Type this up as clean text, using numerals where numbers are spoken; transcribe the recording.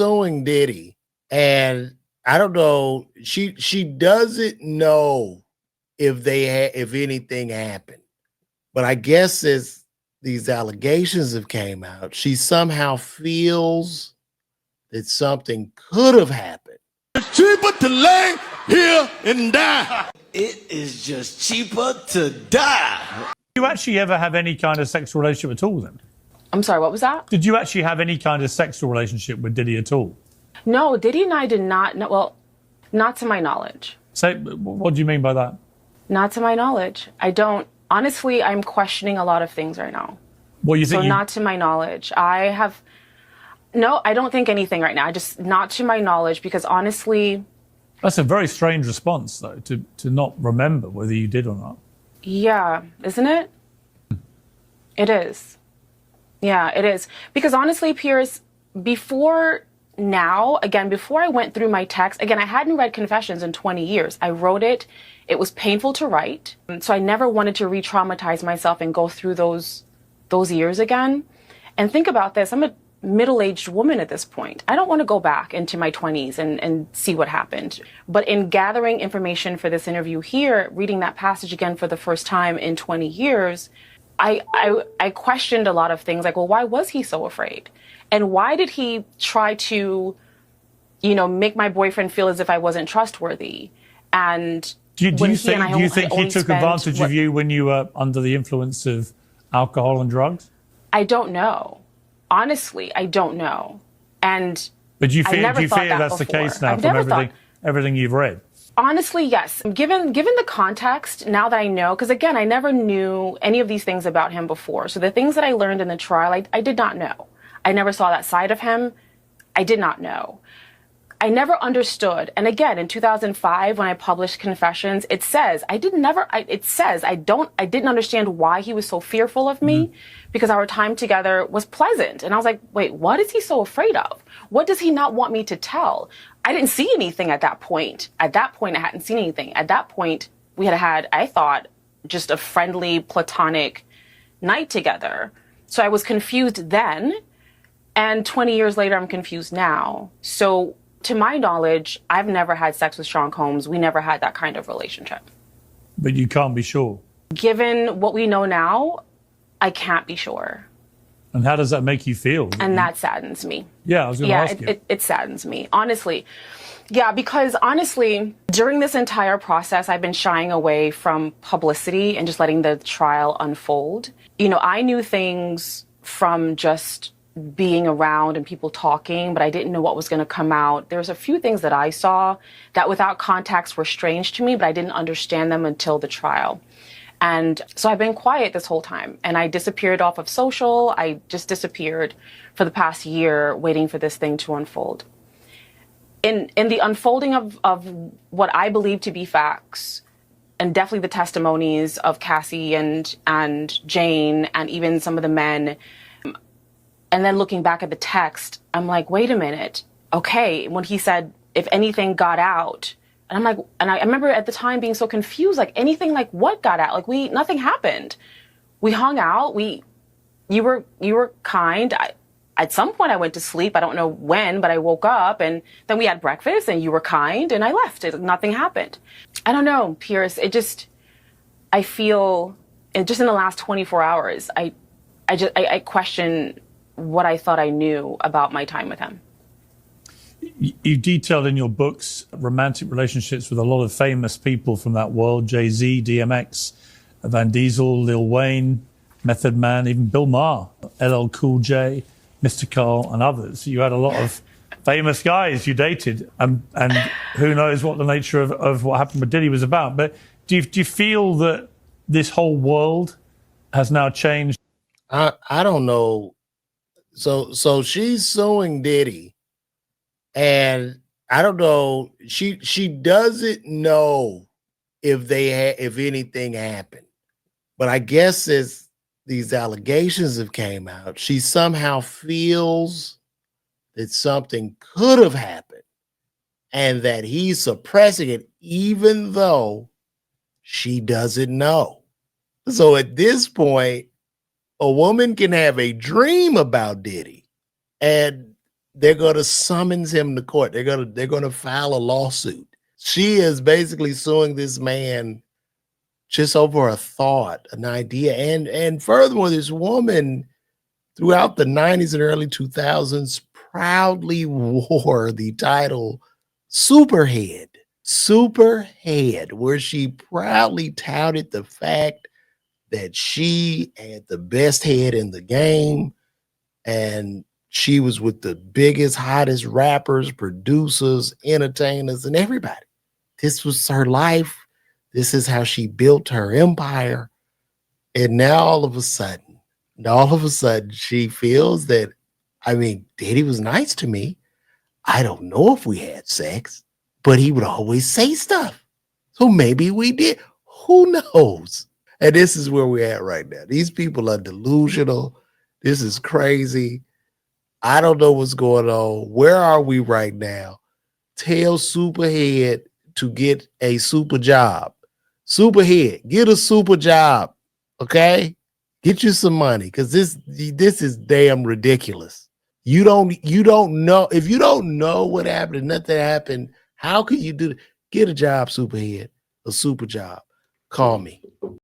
suing Diddy, and I don't know. She doesn't know if anything happened, but I guess as these allegations have came out, she somehow feels that something could have happened. It's cheaper to lay here and die. It is just cheaper to die. Did you actually ever have any kind of sexual relationship at all then? I'm sorry, what was that? Did you actually have any kind of sexual relationship with Diddy at all? No, Diddy and I did not. No, well, not to my knowledge. So what do you mean by that? Not to my knowledge. I don't. Honestly, I'm questioning a lot of things right now. What you think? So not to my knowledge. No, I don't think anything right now. I just, not to my knowledge, because honestly. That's a very strange response, though, to not remember whether you did or not. Yeah, isn't it? It is. Yeah, it is. Because honestly, Pierce, before I went through my text, again, I hadn't read Confessions in 20 years. I wrote it. It was painful to write. So I never wanted to re-traumatize myself and go through those years again. And think about this. I'm a middle-aged woman at this point. I don't want to go back into my 20s and see what happened. But in gathering information for this interview here, reading that passage again for the first time in 20 years, I questioned a lot of things, like, well, why was he so afraid? And why did he try to, make my boyfriend feel as if I wasn't trustworthy? And do you think he took advantage of you when you were under the influence of alcohol and drugs? I don't know. Honestly, I don't know. But do you fear that's the case now from everything you've read? Honestly, yes. Given the context, now that I know, because again, I never knew any of these things about him before. So the things that I learned in the trial, I did not know. I never saw that side of him. I did not know. I never understood. And again, in 2005, when I published Confessions, it says I didn't understand why he was so fearful of me, because our time together was pleasant. And I was like, wait, what is he so afraid of? What does he not want me to tell? I didn't see anything at that point. At that point, I hadn't seen anything. At that point, we had, I thought, just a friendly, platonic night together. So I was confused then. And 20 years later, I'm confused now. So to my knowledge, I've never had sex with Sean Combs. We never had that kind of relationship. But you can't be sure. Given what we know now, I can't be sure. And how does that make you feel? And that saddens me. Yeah, I was going to ask you. It saddens me, honestly. Yeah, because honestly, during this entire process, I've been shying away from publicity and just letting the trial unfold. I knew things from just being around and people talking, but I didn't know what was going to come out. There's a few things that I saw that without context were strange to me, but I didn't understand them until the trial. And so I've been quiet this whole time, and I disappeared off of social. I just disappeared for the past year waiting for this thing to unfold. In the unfolding of what I believe to be facts, and definitely the testimonies of Cassie and Jane and even some of the men, and then looking back at the text, I'm like, wait a minute. Okay, when he said, if anything got out, and I'm like, and I remember at the time being so confused, like anything like what got out? Like nothing happened. We hung out. You were kind. At some point I went to sleep. I don't know when, but I woke up and then we had breakfast and you were kind and I left. Nothing happened. I don't know, Pierce. I feel, just in the last 24 hours, I question what I thought I knew about my time with him. You detailed in your books romantic relationships with a lot of famous people from that world: Jay-Z, DMX, Van Diesel, Lil Wayne, Method Man, even Bill Maher, LL Cool J, Mr. Carl, and others. You had a lot of famous guys you dated, and who knows what the nature of what happened with Diddy was about. But do you feel that this whole world has now changed? I don't know. So she's suing Diddy, and I don't know. She doesn't know if anything happened, but I guess as these allegations have came out, she somehow feels that something could have happened, and that he's suppressing it, even though she doesn't know. So at this point, a woman can have a dream about Diddy, and they're gonna summons him to court. They're gonna file a lawsuit. She is basically suing this man just over a thought, an idea. And furthermore, this woman throughout the 90s and early 2000s proudly wore the title Superhead. Superhead, where she proudly touted the fact that she had the best head in the game, and she was with the biggest, hottest rappers, producers, entertainers, and everybody. This was her life. This is how she built her empire. And now all of a sudden, she feels that, I mean, Diddy was nice to me. I don't know if we had sex, but he would always say stuff. So maybe we did. Who knows? And this is where we're at right now. These people are delusional. This is crazy. I don't know what's going on. Where are we right now? Tell Superhead to get a super job. Superhead, get a super job. Okay? Get you some money, because this is damn ridiculous. You don't know. If you don't know what happened and nothing happened, how can you do it? Get a job, Superhead, a super job. Call me.